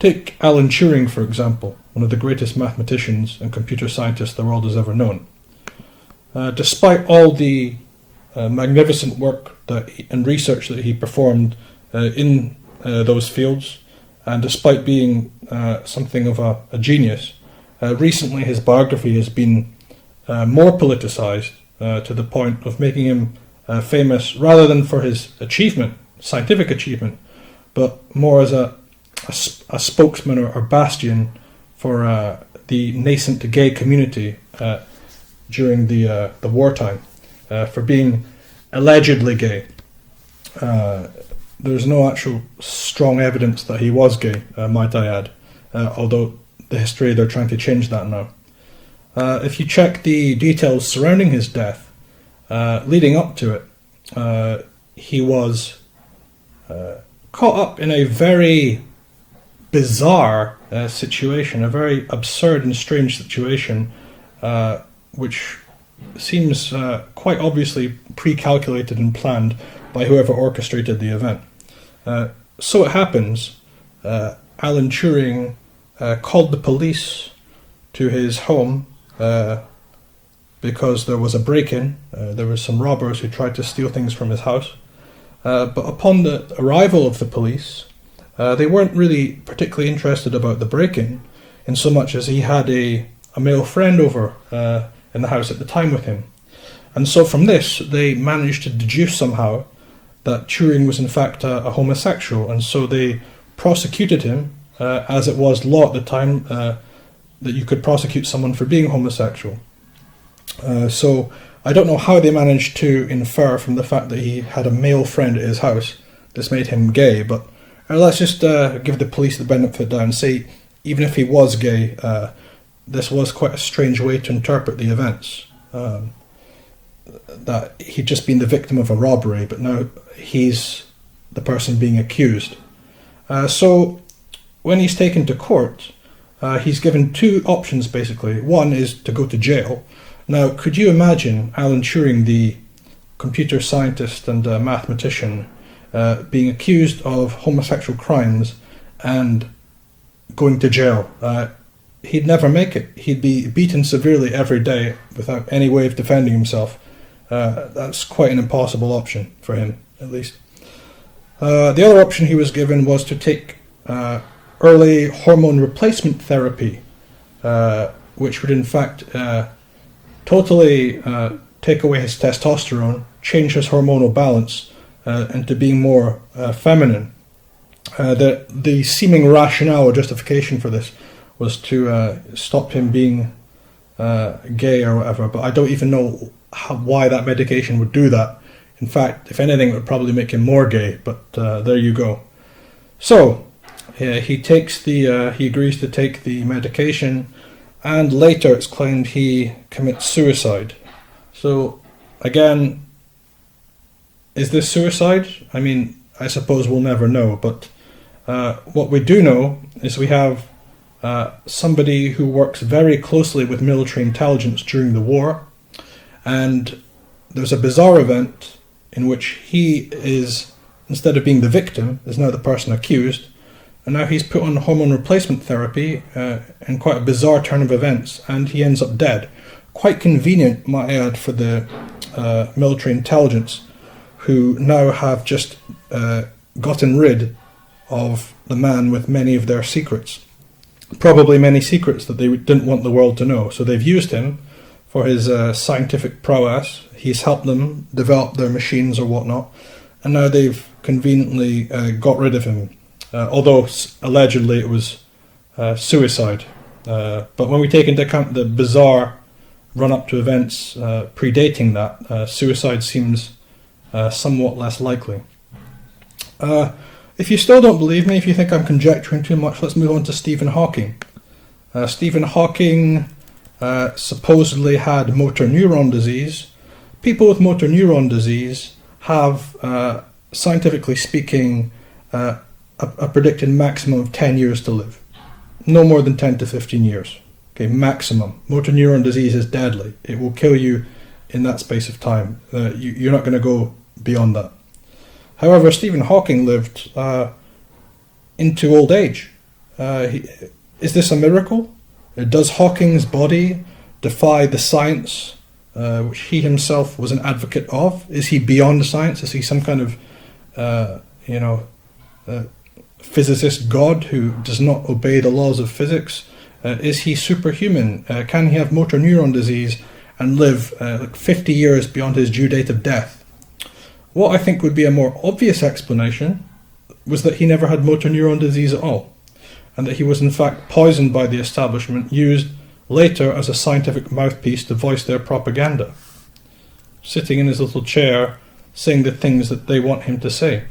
Take Alan Turing, for example, one of the greatest mathematicians and computer scientists the world has ever known. Despite all the magnificent work and research that he performed in those fields, and despite being something of a genius, recently his biography has been more politicized to the point of making him famous rather than for his achievement, scientific achievement, but more as a spokesman or bastion for the nascent gay community during the wartime, for being allegedly gay. There's no actual strong evidence that he was gay, might I add, although the history, they're trying to change that now. If you check the details surrounding his death, leading up to it, he was caught up in a very bizarre situation, a very absurd and strange situation, which seems quite obviously pre-calculated and planned by whoever orchestrated the event. So it happens, Alan Turing called the police to his home because there was a break-in. There were some robbers who tried to steal things from his house. But upon the arrival of the police, they weren't really particularly interested about the break-in, in so much as he had a male friend over in the house at the time with him. And so from this, they managed to deduce somehow that Turing was in fact a homosexual, and so they prosecuted him, as it was law at the time that you could prosecute someone for being homosexual. So I don't know how they managed to infer from the fact that he had a male friend at his house this made him gay, but let's just give the police the benefit of the doubt and say, even if he was gay, this was quite a strange way to interpret the events. That he'd just been the victim of a robbery, but now he's the person being accused. So when he's taken to court, he's given two options basically. One is to go to jail. Now, could you imagine Alan Turing, the computer scientist and mathematician, being accused of homosexual crimes and going to jail? He'd never make it. He'd be beaten severely every day without any way of defending himself. That's quite an impossible option for him, at least. The other option he was given was to take early hormone replacement therapy, which would in fact totally take away his testosterone, change his hormonal balance into being more feminine. The seeming rationale or justification for this was to stop him being gay or whatever, but I don't even know why that medication would do that. In fact, if anything, it would probably make him more gay, but there you go. So, he agrees to take the medication, and later it's claimed he commits suicide. So, again, is this suicide? I mean, I suppose we'll never know, but what we do know is we have somebody who works very closely with military intelligence during the war, and there's a bizarre event in which he is, instead of being the victim, is now the person accused, and now he's put on hormone replacement therapy in quite a bizarre turn of events, and he ends up dead. Quite convenient, might I add, for the military intelligence, who now have just gotten rid of the man with many of their secrets. Probably many secrets that they didn't want the world to know. So they've used him for his scientific prowess. He's helped them develop their machines or whatnot, and now they've conveniently got rid of him, although allegedly it was suicide. But when we take into account the bizarre run-up to events predating that, suicide seems somewhat less likely. If you still don't believe me, if you think I'm conjecturing too much, let's move on to Stephen Hawking. Stephen Hawking supposedly had motor neuron disease. People with motor neuron disease have, scientifically speaking, a predicted maximum of 10 years to live. No more than 10 to 15 years. Okay, maximum. Motor neuron disease is deadly. It will kill you in that space of time. You're not going to go beyond that. However, Stephen Hawking lived into old age. Is this a miracle? Does Hawking's body defy the science which he himself was an advocate of? Is he beyond science? Is he some kind of, physicist god who does not obey the laws of physics? Is he superhuman? Can he have motor neuron disease and live like 50 years beyond his due date of death? What I think would be a more obvious explanation was that he never had motor neuron disease at all, and that he was in fact poisoned by the establishment, used later as a scientific mouthpiece to voice their propaganda, sitting in his little chair saying the things that they want him to say.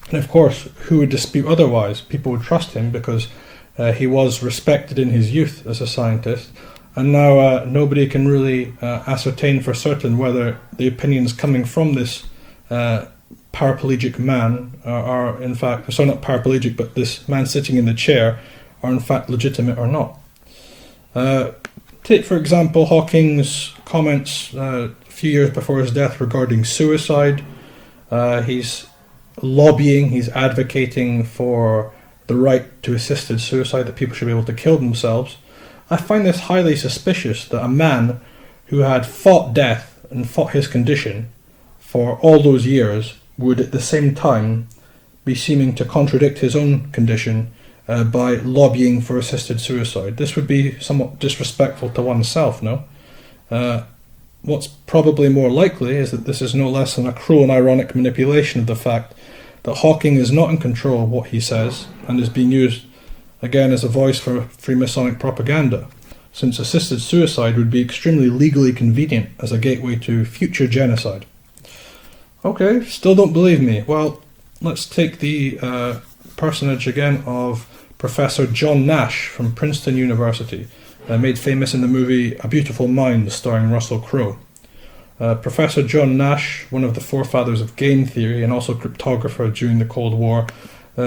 And of course, who would dispute otherwise? People would trust him because he was respected in his youth as a scientist, and now nobody can really ascertain for certain whether the opinions coming from this paraplegic man are in fact, sorry, not paraplegic, but this man sitting in the chair are in fact legitimate or not. Take for example Hawking's comments a few years before his death regarding suicide. He's lobbying, he's advocating for the right to assisted suicide, that people should be able to kill themselves. I find this highly suspicious, that a man who had fought death and fought his condition for all those years would at the same time be seeming to contradict his own condition by lobbying for assisted suicide. This would be somewhat disrespectful to oneself, no? What's probably more likely is that this is no less than a cruel and ironic manipulation of the fact that Hawking is not in control of what he says and is being used again as a voice for Freemasonic propaganda, since assisted suicide would be extremely legally convenient as a gateway to future genocide. Okay, still don't believe me. Well, let's take the personage again of Professor John Nash from Princeton University, made famous in the movie A Beautiful Mind starring Russell Crowe. Professor John Nash, one of the forefathers of game theory and also cryptographer during the Cold War,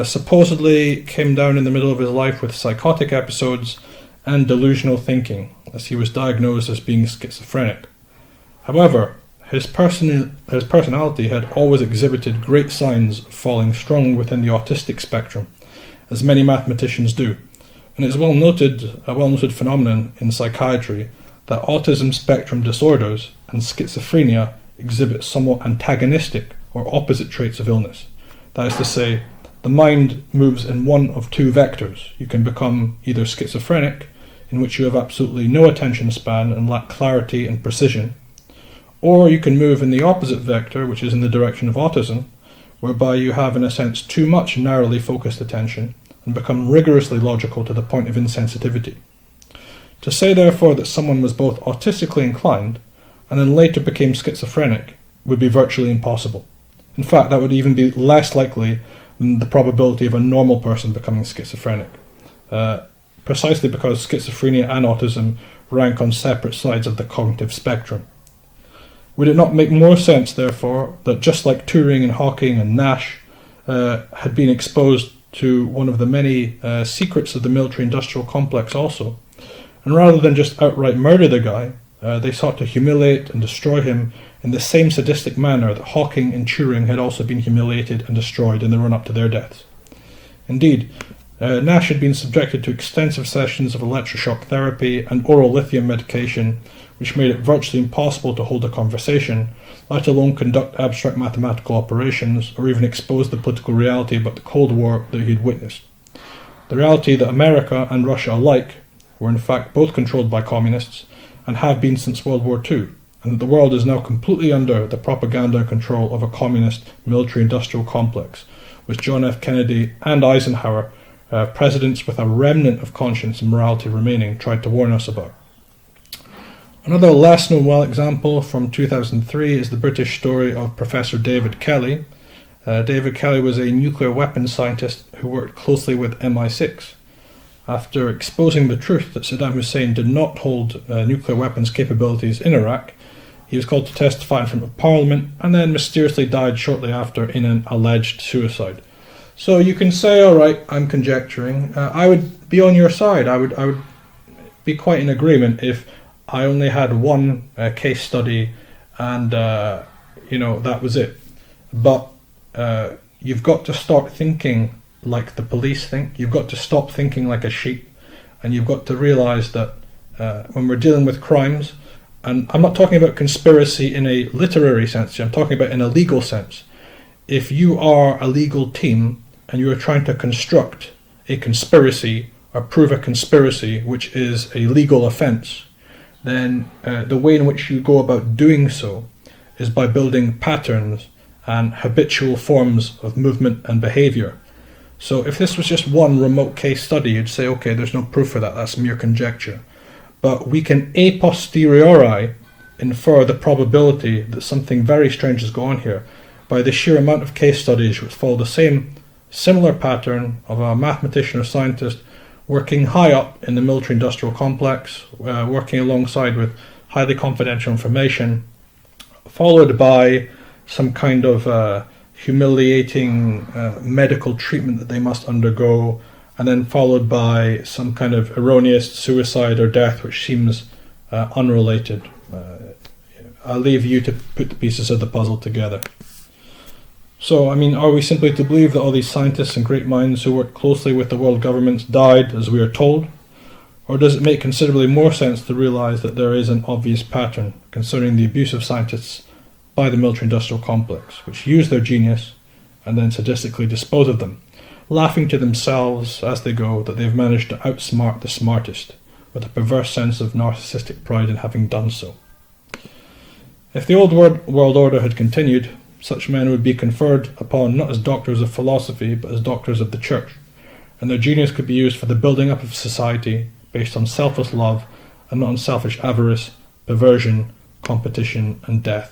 supposedly came down in the middle of his life with psychotic episodes and delusional thinking, as he was diagnosed as being schizophrenic. However, his personality had always exhibited great signs of falling strongly within the autistic spectrum, as many mathematicians do, and it is a well-noted phenomenon in psychiatry that autism spectrum disorders and schizophrenia exhibit somewhat antagonistic or opposite traits of illness. That is to say, the mind moves in one of two vectors. You can become either schizophrenic, in which you have absolutely no attention span and lack clarity and precision, or you can move in the opposite vector, which is in the direction of autism, whereby you have in a sense too much narrowly focused attention and become rigorously logical to the point of insensitivity. To say therefore that someone was both autistically inclined and then later became schizophrenic would be virtually impossible. In fact, that would even be less likely than the probability of a normal person becoming schizophrenic, precisely because schizophrenia and autism rank on separate sides of the cognitive spectrum. Would it not make more sense, therefore, that just like Turing and Hawking and Nash had been exposed to one of the many secrets of the military-industrial complex also, and rather than just outright murder the guy, they sought to humiliate and destroy him in the same sadistic manner that Hawking and Turing had also been humiliated and destroyed in the run-up to their deaths. Indeed, Nash had been subjected to extensive sessions of electroshock therapy and oral lithium medication, which made it virtually impossible to hold a conversation, let alone conduct abstract mathematical operations, or even expose the political reality about the Cold War that he had witnessed. The reality that America and Russia alike were in fact both controlled by communists, and have been since World War II, and that the world is now completely under the propaganda and control of a communist military-industrial complex, with John F. Kennedy and Eisenhower, presidents with a remnant of conscience and morality remaining, tried to warn us about. Another less-known example from 2003 is the British story of Professor David Kelly. David Kelly was a nuclear weapons scientist who worked closely with MI6. After exposing the truth that Saddam Hussein did not hold nuclear weapons capabilities in Iraq, he was called to testify in front of Parliament and then mysteriously died shortly after in an alleged suicide. So you can say, all right, I'm conjecturing. I would be on your side. I would be quite in agreement if I only had one case study and that was it. But you've got to start thinking like the police think. You've got to stop thinking like a sheep, and you've got to realise that when we're dealing with crimes, and I'm not talking about conspiracy in a literary sense, I'm talking about in a legal sense. If you are a legal team and you are trying to construct a conspiracy or prove a conspiracy which is a legal offence, then the way in which you go about doing so is by building patterns and habitual forms of movement and behaviour. So if this was just one remote case study, you'd say, okay, there's no proof for that, that's mere conjecture. But we can a posteriori infer the probability that something very strange has gone on here by the sheer amount of case studies which follow the similar pattern of a mathematician or scientist working high up in the military-industrial complex, working alongside with highly confidential information, followed by some kind of humiliating medical treatment that they must undergo, and then followed by some kind of erroneous suicide or death which seems unrelated. I'll leave you to put the pieces of the puzzle together. So, I mean, are we simply to believe that all these scientists and great minds who worked closely with the world governments died, as we are told? Or does it make considerably more sense to realise that there is an obvious pattern concerning the abuse of scientists by the military-industrial complex, which use their genius and then sadistically dispose of them, laughing to themselves as they go that they've managed to outsmart the smartest, with a perverse sense of narcissistic pride in having done so? If the old world order had continued, such men would be conferred upon not as doctors of philosophy, but as doctors of the church, and their genius could be used for the building up of society based on selfless love and not on selfish avarice, perversion, competition, and death.